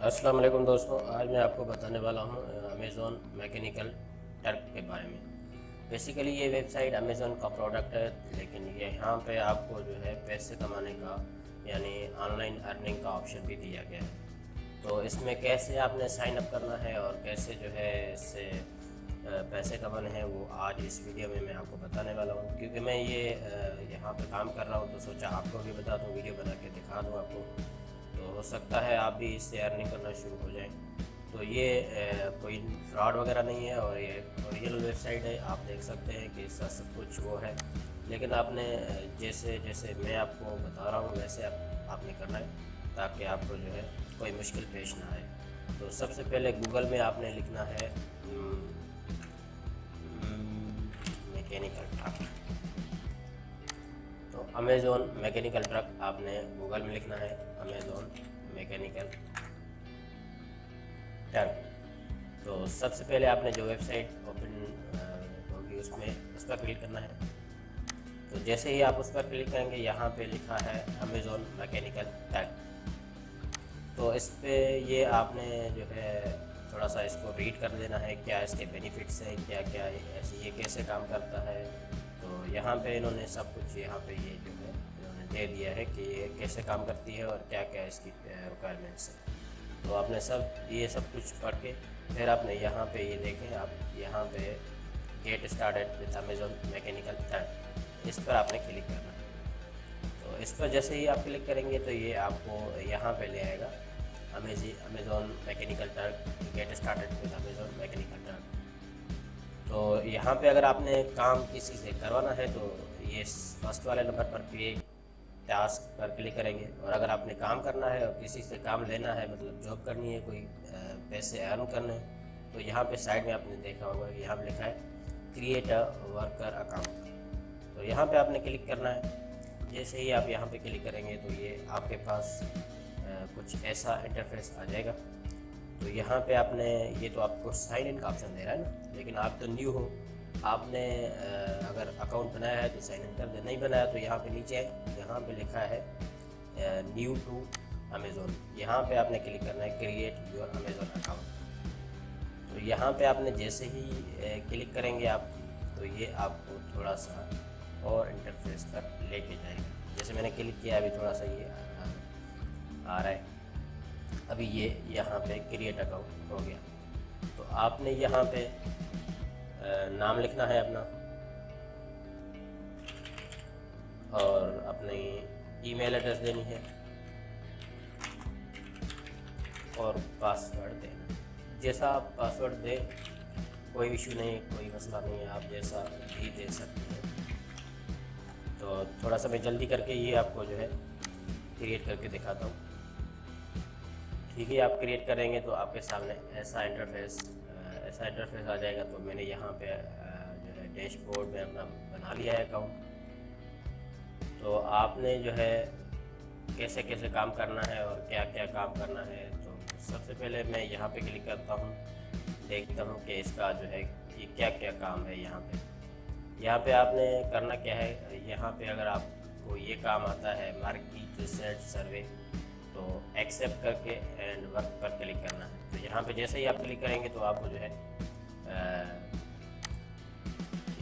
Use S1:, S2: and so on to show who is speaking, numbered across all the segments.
S1: अस्सलाम वालेकुम दोस्तों, आज मैं आपको बताने वाला हूँ अमेज़ॉन मैकेनिकल टर्क के बारे में। बेसिकली ये वेबसाइट अमेज़ॉन का प्रोडक्ट है, लेकिन ये यहाँ पे आपको जो है पैसे कमाने का यानी ऑनलाइन अर्निंग का ऑप्शन भी दिया गया है। तो इसमें कैसे आपने साइन अप करना है और कैसे जो है इससे पैसे कमाने हैं वो आज इस वीडियो में मैं आपको बताने वाला हूँ। क्योंकि मैं ये यहाँ पे काम कर रहा हूँ तो सोचा आपको भी बता दूँ, वीडियो बना के दिखा दूँ आपको, तो हो सकता है आप भी इससे अर्निंग करना शुरू हो जाएं। तो ये कोई फ्रॉड वगैरह नहीं है और ये ओरिजिनल वेबसाइट है। आप देख सकते हैं कि इसका सब कुछ वो है, लेकिन आपने जैसे जैसे मैं आपको बता रहा हूँ वैसे आपने करना है ताकि आपको जो है कोई मुश्किल पेश ना आए। तो सबसे पहले गूगल में आपने लिखना है मैकेनिकल ट्रक। तो अमेज़ॉन मैकेनिकल ट्रक आपने गूगल में लिखना है, अमेज़ॉन मैकेनिकल ट्रक। तो सबसे पहले आपने जो वेबसाइट ओपन होगी उसमें उस पर क्लिक करना है। तो जैसे ही आप उस पर क्लिक करेंगे यहाँ पे लिखा है अमेज़ॉन मैकेनिकल ट्रक। तो इस पर ये आपने जो है थोड़ा सा इसको रीड कर लेना है, क्या इसके बेनिफिट्स हैं, क्या क्या ऐसे ये कैसे काम करता है। तो यहाँ पे इन्होंने सब कुछ यहाँ पे ये जो है इन्होंने दे दिया है कि ये कैसे काम करती है और क्या क्या इसकी रिक्वायरमेंट्स है। तो आपने ये सब कुछ पढ़ के फिर आपने यहाँ पे ये देखें, आप यहाँ पे gate started with Amazon mechanical truck, इस पर आपने क्लिक करना है। तो इस पर जैसे ही आप क्लिक करेंगे तो ये आपको यहाँ पे ले आएगा Amazon mechanical Turk, get started with Amazon mechanical Turk. तो यहाँ पे अगर आपने काम किसी से करवाना है तो ये फर्स्ट वाले नंबर पर क्रिएट टास्क पर क्लिक करेंगे। और अगर आपने काम करना है और किसी से काम लेना है, मतलब जॉब करनी है, कोई पैसे अर्न करने हैं, तो यहाँ पे साइड में आपने देखा होगा कि यहाँ पे लिखा है क्रिएट अ वर्कर अकाउंट। तो यहाँ पे आपने क्लिक करना है। जैसे ही आप यहाँ पे क्लिक करेंगे तो ये आपके पास कुछ ऐसा इंटरफेस आ जाएगा। तो यहाँ पे आपने ये तो आपको साइन इन का ऑप्शन दे रहा है ना, लेकिन आप तो न्यू हो, आपने अगर अकाउंट बनाया है तो साइन इन कर दे, नहीं बनाया तो यहाँ पे नीचे यहाँ पे लिखा है न्यू टू अमेज़ॉन, यहाँ पे आपने क्लिक करना है क्रिएट योर अमेज़ॉन अकाउंट। तो यहाँ पे आपने जैसे ही क्लिक करेंगे आप, तो ये आपको थोड़ा सा और इंटरफेस पर लेके जाएगा। जैसे मैंने क्लिक किया, अभी थोड़ा सा ये आ रहा है, अभी ये यहाँ पे क्रिएट अकाउंट हो गया। तो आपने यहाँ पे नाम लिखना है अपना और अपनी ईमेल एड्रेस देनी है और पासवर्ड देना। जैसा आप पासवर्ड दें कोई इशू नहीं, कोई मसला नहीं है, आप जैसा भी दे सकते हैं। तो थोड़ा सा मैं जल्दी करके ये आपको जो है क्रिएट करके दिखाता हूँ। ठीक है, आप क्रिएट करेंगे तो आपके सामने ऐसा इंटरफेस आ जाएगा। तो मैंने यहाँ पे जो है डैशबोर्ड में अपना बना लिया है अकाउंट। तो आपने जो है कैसे कैसे काम करना है और क्या क्या काम करना है, तो सबसे पहले मैं यहाँ पे क्लिक करता हूँ, देखता हूँ कि इसका जो है ये क्या क्या काम है। यहाँ पे आपने करना क्या है, यहाँ पे अगर आपको ये काम आता है मार्केट रिसर्च सर्वे, तो एक्सेप्ट करके एंड वर्क पर क्लिक करना है। तो यहाँ पे जैसे ही आप क्लिक करेंगे तो आपको जो है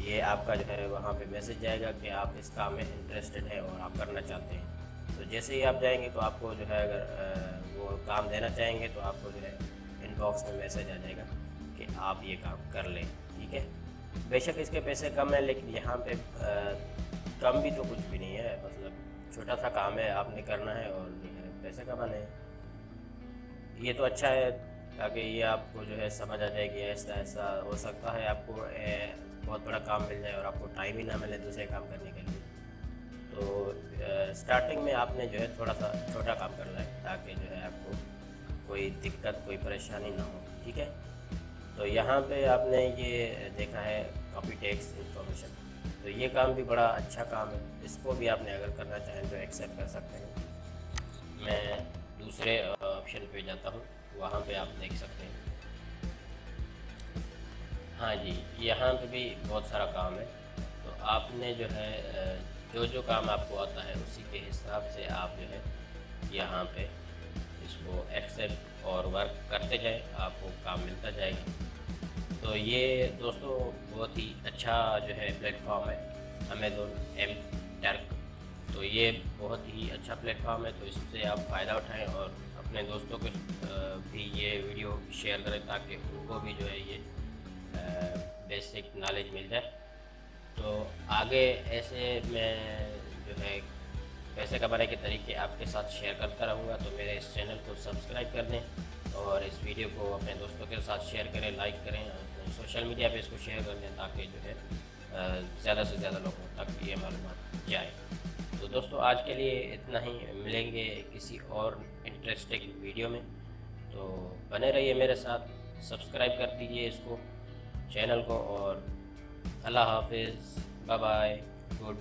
S1: ये आपका जो है वहाँ पे मैसेज जाएगा कि आप इस काम में इंटरेस्टेड हैं और आप करना चाहते हैं। तो जैसे ही आप जाएंगे तो आपको जो है अगर वो काम देना चाहेंगे तो आपको जो है इनबॉक्स में मैसेज आ जाएगा कि आप ये काम कर लें। ठीक है, बेशक इसके पैसे कम है, लेकिन यहाँ पे कम भी तो कुछ भी नहीं है, मतलब छोटा सा काम है, आपने करना है और जो है पैसे कमाने हैं। ये तो अच्छा है ताकि ये आपको जो है समझ आ जाए कि ऐसा ऐसा हो सकता है आपको बहुत बड़ा काम मिल जाए और आपको टाइम ही ना मिले दूसरे काम करने के लिए। तो स्टार्टिंग में आपने जो है थोड़ा सा छोटा काम करना है ताकि जो है आपको कोई दिक्कत कोई परेशानी ना हो। ठीक है, तो यहाँ पे आपने ये देखा है कॉपी टेक्स्ट इंफॉर्मेशन, तो ये काम भी बड़ा अच्छा काम है। इसको भी आपने अगर करना चाहें तो एक्सेप्ट कर सकते हैं। मैं दूसरे ऑप्शन पे जाता हूँ, वहाँ पे आप देख सकते हैं। हाँ जी, यहाँ पे भी बहुत सारा काम है। तो आपने जो है जो काम आपको आता है उसी के हिसाब से आप जो है यहाँ पे इसको एक्सेप्ट और वर्क करते जाएं, आपको काम मिलता जाएगा। तो ये दोस्तों बहुत ही अच्छा जो है प्लेटफॉर्म है अमेज़न एम टर्क। तो ये बहुत ही अच्छा प्लेटफॉर्म है, तो इससे आप फ़ायदा उठाएं और अपने दोस्तों को भी ये वीडियो शेयर करें ताकि उनको भी जो है ये बेसिक नॉलेज मिल जाए। तो आगे ऐसे मैं जो है पैसे कमाने के तरीके आपके साथ शेयर करता रहूँगा। तो मेरे इस चैनल को सब्सक्राइब कर दें और इस वीडियो को अपने दोस्तों के साथ शेयर करें, लाइक करें, सोशल मीडिया पे इसको शेयर कर दें ताकि जो है ज़्यादा से ज़्यादा लोगों तक ये मालूमात जाए। तो दोस्तों आज के लिए इतना ही, मिलेंगे किसी और इंटरेस्टिंग वीडियो में। तो बने रहिए मेरे साथ, सब्सक्राइब कर दीजिए इसको, चैनल को, और अल्लाह हाफिज़, बाय बाय, गुड